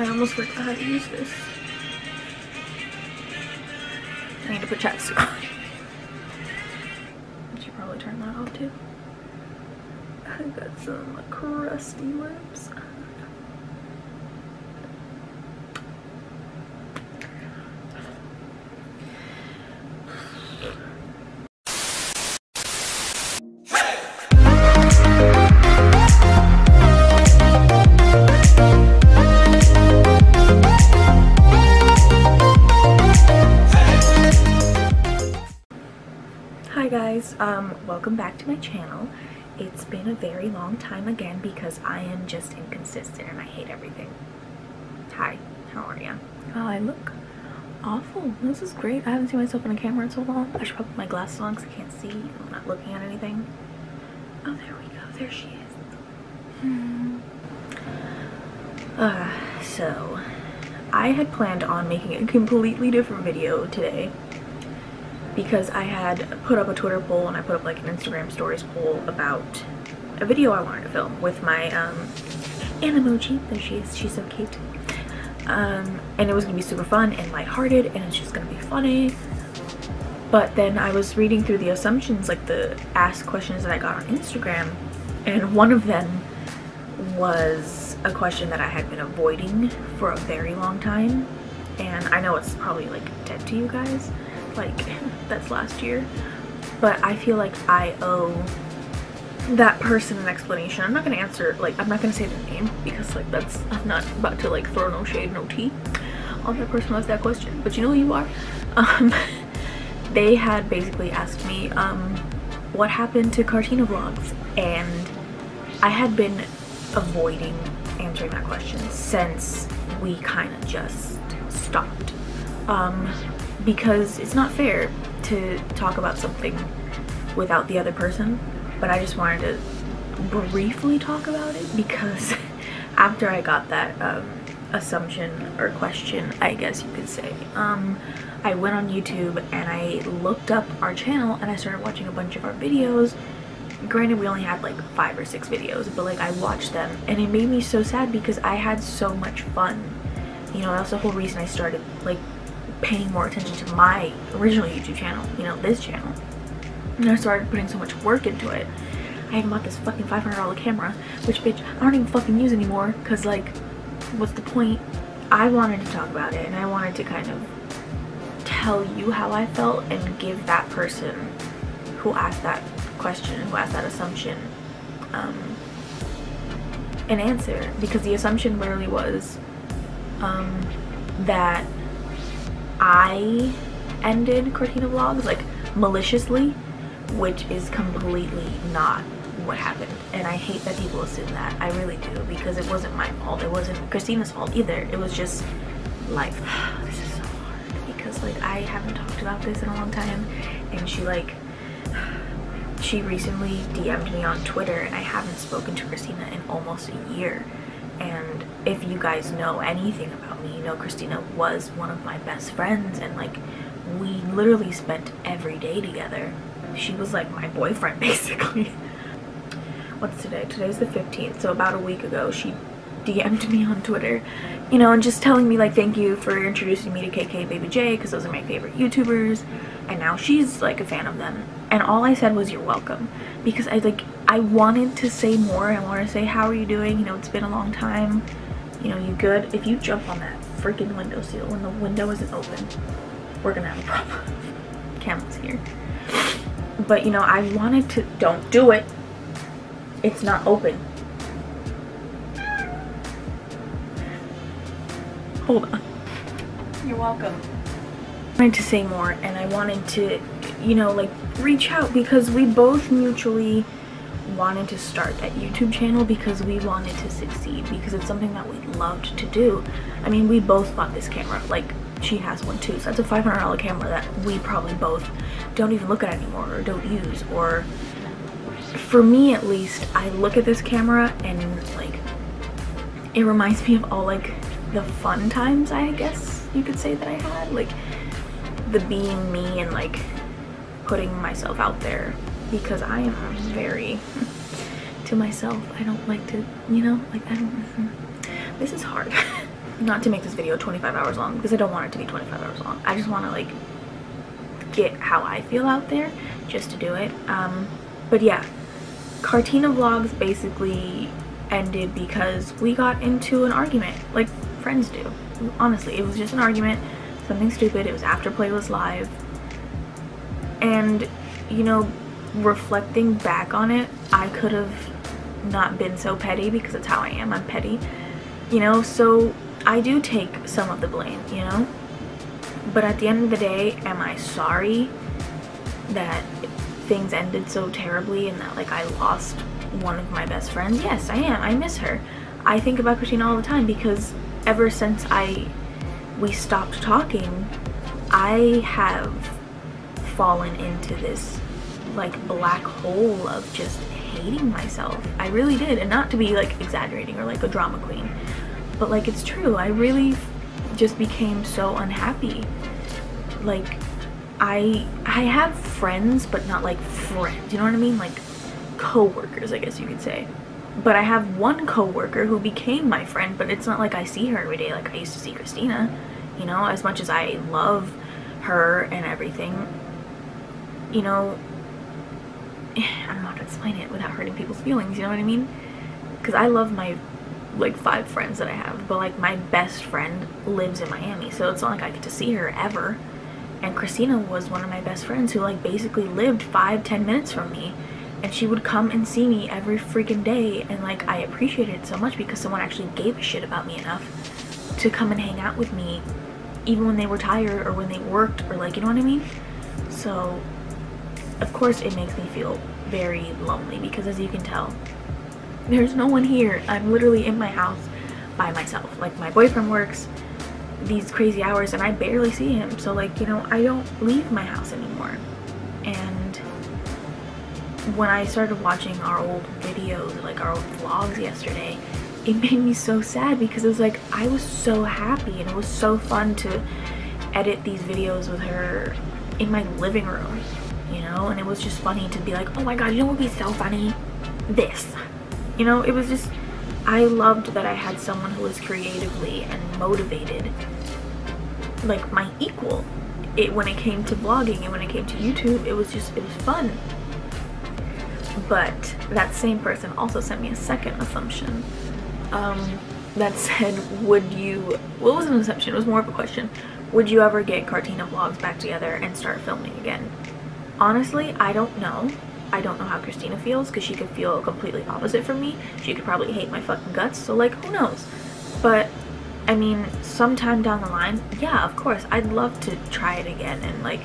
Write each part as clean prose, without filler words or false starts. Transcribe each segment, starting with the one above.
I almost forgot how to use this. I need to put chapstick on. I should probably turn that off too. I got some crusty lips. Hi guys, welcome back to my channel. It's been a very long time again because I am just inconsistent and I hate everything. Hi, how are ya? Oh, I look awful. This is great. I haven't seen myself in a camera in so long. I should probably put my glasses on because I can't see. I'm not looking at anything. Oh, there we go. There she is. So I had planned on making a completely different video today, because I had put up a Twitter poll and I put up like an Instagram stories poll about a video I wanted to film with my Animoji. There she is, she's so cute. And it was gonna be super fun and lighthearted and it's just gonna be funny. But then I was reading through the assumptions, like the asked questions that I got on Instagram, and one of them was a question that I had been avoiding for a very long time. And I know it's probably like dead to you guys, like that's last year, but I feel like I owe that person an explanation. I'm not gonna answer, like I'm not gonna say their name because like that's, I'm not about to like throw no shade, no tea on the person who asked that question, but you know who you are. They had basically asked me what happened to Cartina vlogs, and I had been avoiding answering that question since we kind of just stopped. Because it's not fair to talk about something without the other person, but I just wanted to briefly talk about it because after I got that assumption or question, I guess you could say, I went on YouTube and I looked up our channel and I started watching a bunch of our videos. Granted, we only had like 5 or 6 videos, but like I watched them and it made me so sad because I had so much fun. You know, that's the whole reason I started like paying more attention to my original YouTube channel, you know, this channel. And I started putting so much work into it. I even bought this fucking $500 camera, which bitch I don't even fucking use anymore because like what's the point? I wanted to talk about it and I wanted to kind of tell you how I felt and give that person who asked that question, who asked that assumption, an answer, because the assumption literally was that I ended Cartina vlogs like maliciously, which is completely not what happened, and I hate that people assume that. I really do, because it wasn't my fault. It wasn't Christina's fault either. It was just life. This is so hard because like I haven't talked about this in a long time, and she recently DM'd me on Twitter and I haven't spoken to Christina in almost a year. And if you guys know anything about me, you know Christina was one of my best friends and like we literally spent every day together. She was like my boyfriend basically. What's today? Today's the 15th, so about a week ago she DM'd me on Twitter, you know, and just telling me like thank you for introducing me to KK Baby J because those are my favorite YouTubers, and now she's like a fan of them. And all I said was you're welcome, because I wanted to say more. I wanted to say how are you doing, you know, it's been a long time, you know, you good? If you jump on that freaking windowsill when the window isn't open, we're gonna have a problem. Camel's here. But you know, I wanted to, don't do it, it's not open. Hold on. You're welcome. I wanted to say more and I wanted to, you know, like reach out because we both mutually wanted to start that YouTube channel because we wanted to succeed, because it's something that we loved to do. I mean, we both bought this camera, like she has one too, so that's a $500 camera that we probably both don't even look at anymore or don't use. Or for me at least, I look at this camera and like it reminds me of all like the fun times, I guess you could say, that I had, like the being me and like putting myself out there, because I am very to myself. I don't like to, you know, like I don't, this is hard. not to make this video 25 hours long because I don't want it to be 25 hours long. I just want to like get how I feel out there just to do it. But yeah, Cartina vlogs basically ended because we got into an argument like friends do. Honestly, it was just an argument, something stupid. It was after Playlist Live, and you know, reflecting back on it, I could have not been so petty because that's how I am. I'm petty, you know, so I do take some of the blame, you know, but at the end of the day, am I sorry that things ended so terribly and that like I lost one of my best friends? Yes, I am. I miss her. I think about Christina all the time because ever since we stopped talking, I have fallen into this like black hole of just hating myself. I really did, and not to be like exaggerating or like a drama queen, but like it's true. I really just became so unhappy. Like I have friends, but not like friends, you know what I mean? Like co-workers, I guess you could say. But I have one co-worker who became my friend, but it's not like I see her every day like I used to see Christina, you know, as much as I love her and everything, you know. I don't know how to explain it without hurting people's feelings, you know what I mean? Because I love my like 5 friends that I have, but like my best friend lives in Miami, so it's not like I get to see her ever. And Christina was one of my best friends who like basically lived 5-10 minutes from me, and she would come and see me every freaking day, and like I appreciated it so much because someone actually gave a shit about me enough to come and hang out with me even when they were tired or when they worked, or like, you know what I mean? So of course it makes me feel very lonely because, as you can tell, there's no one here. I'm literally in my house by myself. Like my boyfriend works these crazy hours and I barely see him, so like, you know, I don't leave my house anymore. And when I started watching our old videos, like our old vlogs yesterday, it made me so sad because it was like I was so happy and it was so fun to edit these videos with her in my living room, you know, and it was just funny to be like, oh my god, you know what would be so funny? This, you know. It was just, I loved that I had someone who was creatively and motivated, like my equal, when it came to vlogging and when it came to YouTube. It was just, it was fun. But that same person also sent me a second assumption that said, would you, well, it wasn't an assumption, it was more of a question, would you ever get Cartina vlogs back together and start filming again? Honestly, I don't know. I don't know how Christina feels, because she could feel completely opposite from me. She could probably hate my fucking guts, so like, who knows? But I mean, sometime down the line, yeah, of course, I'd love to try it again and like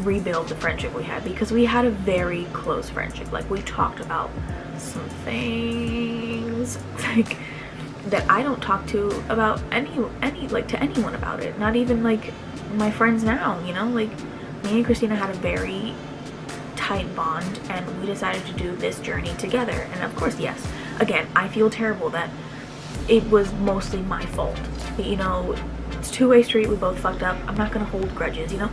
rebuild the friendship we had, because we had a very close friendship. Like, we talked about some things like that I don't talk to about any like to anyone about it, not even like my friends now, you know. Like, me and Christina had a very tight bond and we decided to do this journey together. And of course, yes, again, I feel terrible that it was mostly my fault, you know. It's a two-way street. We both fucked up. I'm not gonna hold grudges, you know.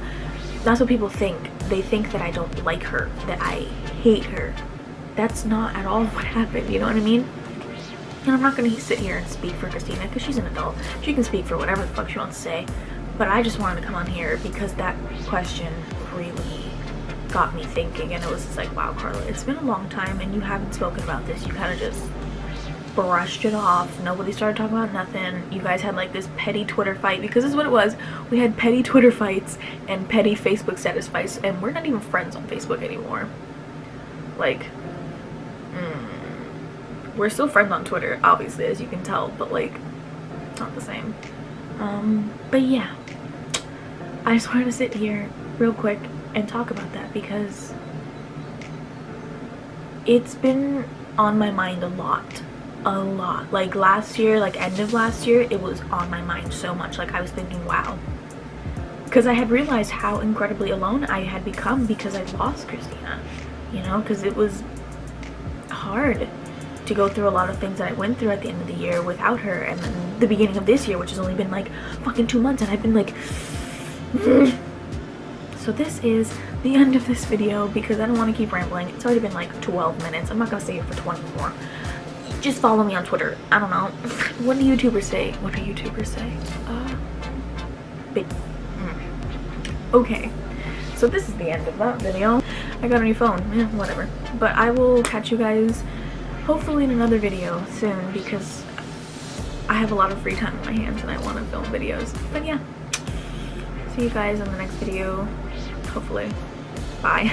That's what people think. They think that I don't like her, that I hate her. That's not at all what happened, you know what I mean? And I'm not gonna sit here and speak for Christina because she's an adult. She can speak for whatever the fuck she wants to say. But I just wanted to come on here because that question really got me thinking, and it was just like, wow, Carla, it's been a long time and you haven't spoken about this. You kind of just brushed it off. Nobody started talking about nothing. You guys had like this petty Twitter fight, because this is what it was. We had petty Twitter fights and petty Facebook status fights, and we're not even friends on Facebook anymore. Like, we're still friends on Twitter, obviously, as you can tell, but like, it's not the same. But yeah, I just wanted to sit here real quick and talk about that because it's been on my mind a lot. Like last year, like end of last year, it was on my mind so much. Like, I was thinking, wow, because I had realized how incredibly alone I had become because I lost Christina, you know, because it was hard to go through a lot of things that I went through at the end of the year without her, and then the beginning of this year, which has only been like fucking 2 months, and I've been like so this is the end of this video because I don't want to keep rambling. It's already been like 12 minutes. I'm not gonna stay here for 20 more. just follow me on Twitter. I don't know. What do YouTubers say? What do YouTubers say? Okay, so this is the end of that video. I got a new phone, whatever. But I will catch you guys hopefully in another video soon, because I have a lot of free time on my hands and I want to film videos. But yeah, see you guys in the next video, hopefully. Bye.